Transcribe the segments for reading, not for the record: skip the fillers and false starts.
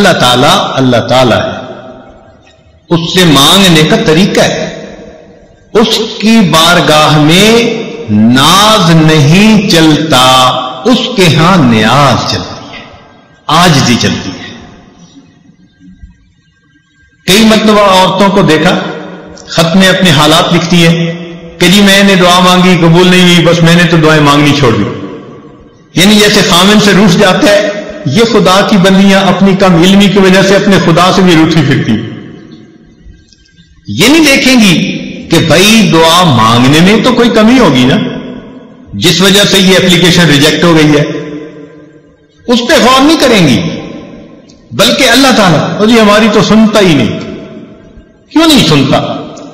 اللہ تعالی ہے، اس سے مانگنے کا طریقہ ہے، اس کی بارگاہ میں ناز نہیں چلتا، اس کے ہاں نیاز چلتی ہے، عاجزی چلتی ہے۔ کئی مرتبہ عورتوں کو دیکھا خط میں اپنے حالات لکھتی ہے کہ جی میں نے دعا مانگی قبول نہیں ہوئی، بس میں نے تو دعائیں مانگنی چھوڑ دی، یعنی جیسے خامن سے روٹھ جاتا ہے، یہ خدا کی بندیاں اپنی کم علمی کی وجہ سے اپنے خدا سے بھی روٹھی پھرتی، یہ نہیں دیکھیں گی کہ بھائی دعا مانگنے میں تو کوئی کمی ہوگی نا، جس وجہ سے یہ اپلیکیشن ریجیکٹ ہو گئی ہے، اس پہ غور نہیں کریں گی، بلکہ اللہ تعالیٰ جی ہماری تو سنتا ہی نہیں، کیوں نہیں سنتا؟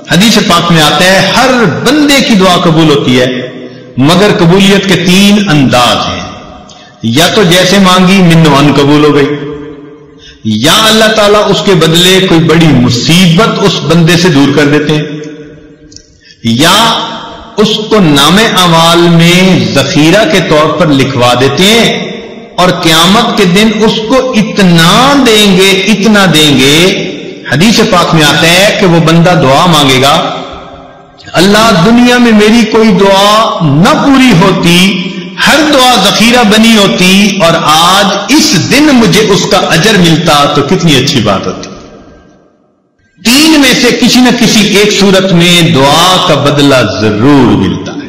حدیث پاک میں آتا ہے ہر بندے کی دعا قبول ہوتی ہے، مگر قبولیت کے 3 انداز ہیں، یا تو جیسے مانگی منو ان قبول ہو گئی، یا اللہ تعالیٰ اس کے بدلے کوئی بڑی مصیبت اس بندے سے دور کر دیتے ہیں، یا اس کو نام اعمال میں ذخیرہ کے طور پر لکھوا دیتے ہیں، اور قیامت کے دن اس کو اتنا دیں گے، حدیث پاک میں آتا ہے کہ وہ بندہ دعا مانگے گا، اللہ دنیا میں میری کوئی دعا نہ پوری ہوتی، ہر دعا ذخیرہ بنی ہوتی، اور آج اس دن مجھے اس کا اجر ملتا تو کتنی اچھی بات ہوتی۔ 3 میں سے کسی نہ کسی ایک صورت میں دعا کا بدلہ ضرور ملتا ہے۔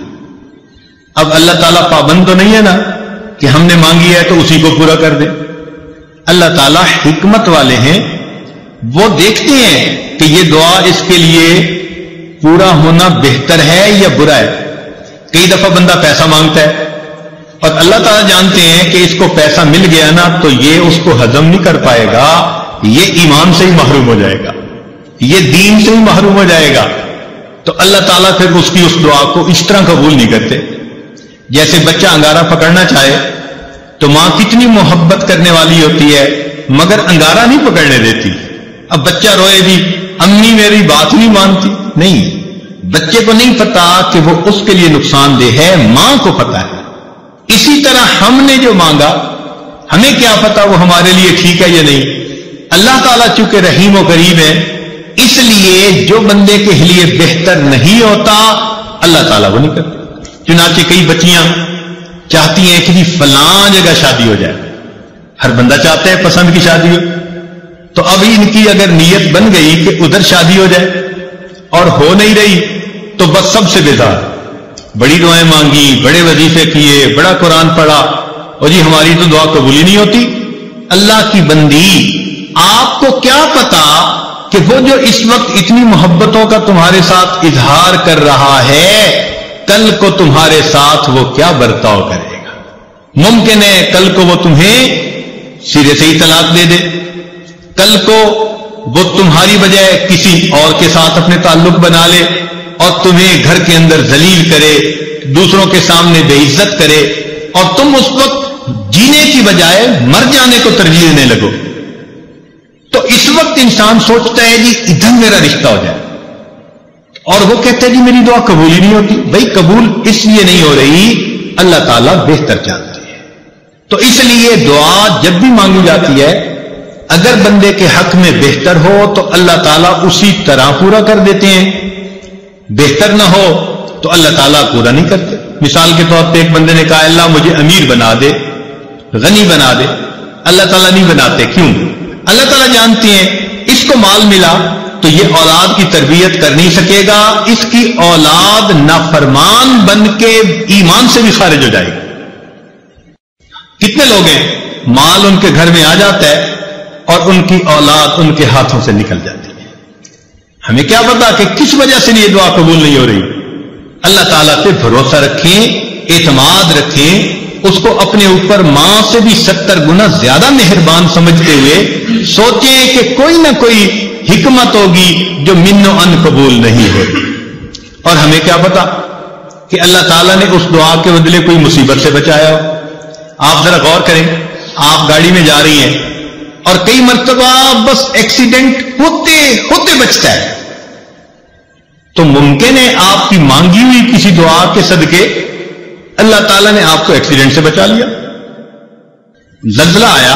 اب اللہ تعالیٰ پابند تو نہیں ہے نا کہ ہم نے مانگی ہے تو اسی کو پورا کر دے، اللہ تعالیٰ حکمت والے ہیں، وہ دیکھتے ہیں کہ یہ دعا اس کے لیے پورا ہونا بہتر ہے یا برا ہے۔ کئی دفعہ بندہ پیسہ مانگتا ہے اور اللہ تعالیٰ جانتے ہیں کہ اس کو پیسہ مل گیا نا تو یہ اس کو ہضم نہیں کر پائے گا، یہ ایمان سے ہی محروم ہو جائے گا، یہ دین سے ہی محروم ہو جائے گا، تو اللہ تعالیٰ پھر اس کی اس دعا کو اس طرح قبول نہیں کرتے۔ جیسے بچہ انگارہ پکڑنا چاہے تو ماں کتنی محبت کرنے والی ہوتی ہے مگر انگارہ نہیں پکڑنے دیتی، اب بچہ روئے بھی امی میری بات نہیں مانتی، نہیں، بچے کو نہیں پتا کہ وہ اس کے لیے نقصان دہ ہے، ماں کو پتا ہے۔ اسی طرح ہم نے جو مانگا ہمیں کیا پتا وہ ہمارے لیے ٹھیک ہے یا نہیں، اللہ تعالیٰ چونکہ رحیم و کریم ہے اس لیے جو بندے کے لیے بہتر نہیں ہوتا اللہ تعالیٰ وہ نہیں کرتا۔ چنانچہ کئی بچیاں چاہتی ہیں کہ جی فلاں جگہ شادی ہو جائے، ہر بندہ چاہتا ہے پسند کی شادی ہو، تو اب ان کی اگر نیت بن گئی کہ ادھر شادی ہو جائے اور ہو نہیں رہی تو بس سب سے بیزار، بڑی دعائیں مانگی، بڑے وظیفے کیے، بڑا قرآن پڑھا، اور جی ہماری تو دعا قبول ہی نہیں ہوتی۔ اللہ کی بندی، آپ کو کیا پتا کہ وہ جو اس وقت اتنی محبتوں کا تمہارے ساتھ اظہار کر رہا ہے کل کو تمہارے ساتھ وہ کیا برتاؤ کرے گا؟ ممکن ہے کل کو وہ تمہیں سرے سے ہی طلاق دے دے، کل کو وہ تمہاری بجائے کسی اور کے ساتھ اپنے تعلق بنا لے اور تمہیں گھر کے اندر ذلیل کرے، دوسروں کے سامنے بے عزت کرے، اور تم اس وقت جینے کی بجائے مر جانے کو ترجیح دینے لگو۔ تو اس وقت انسان سوچتا ہے جی ادھر میرا رشتہ ہو جائے، اور وہ کہتے ہیں جی میری دعا قبول ہی نہیں ہوتی۔ بھائی قبول اس لیے نہیں ہو رہی، اللہ تعالیٰ بہتر جانتے ہیں۔ تو اس لیے دعا جب بھی مانگی جاتی ہے اگر بندے کے حق میں بہتر ہو تو اللہ تعالیٰ اسی طرح پورا کر دیتے ہیں، بہتر نہ ہو تو اللہ تعالیٰ پورا نہیں کرتے۔ مثال کے طور پہ ایک بندے نے کہا اللہ مجھے امیر بنا دے، غنی بنا دے، اللہ تعالیٰ نہیں بناتے، کیوں؟ اللہ تعالیٰ جانتے ہیں اس کو مال ملا تو یہ اولاد کی تربیت کر نہیں سکے گا، اس کی اولاد نافرمان بن کے ایمان سے بھی خارج ہو جائے گی۔ کتنے لوگ ہیں مال ان کے گھر میں آ جاتا ہے اور ان کی اولاد ان کے ہاتھوں سے نکل جاتی ہے، ہمیں کیا پتا کہ کس وجہ سے یہ دعا قبول نہیں ہو رہی۔ اللہ تعالیٰ پہ بھروسہ رکھیں، اعتماد رکھیں، اس کو اپنے اوپر ماں سے بھی 70 گنا زیادہ مہربان سمجھتے ہوئے سوچیں کہ کوئی نہ کوئی حکمت ہوگی جو من و ان قبول نہیں ہوگی۔ اور ہمیں کیا پتا کہ اللہ تعالیٰ نے اس دعا کے بدلے کوئی مصیبت سے بچایا ہو۔ آپ ذرا غور کریں، آپ گاڑی میں جا رہی ہیں اور کئی مرتبہ بس ایکسیڈنٹ ہوتے ہوتے بچتا ہے، تو ممکن ہے آپ کی مانگی ہوئی کسی دعا کے صدقے اللہ تعالیٰ نے آپ کو ایکسیڈنٹ سے بچا لیا۔ زلزلہ آیا،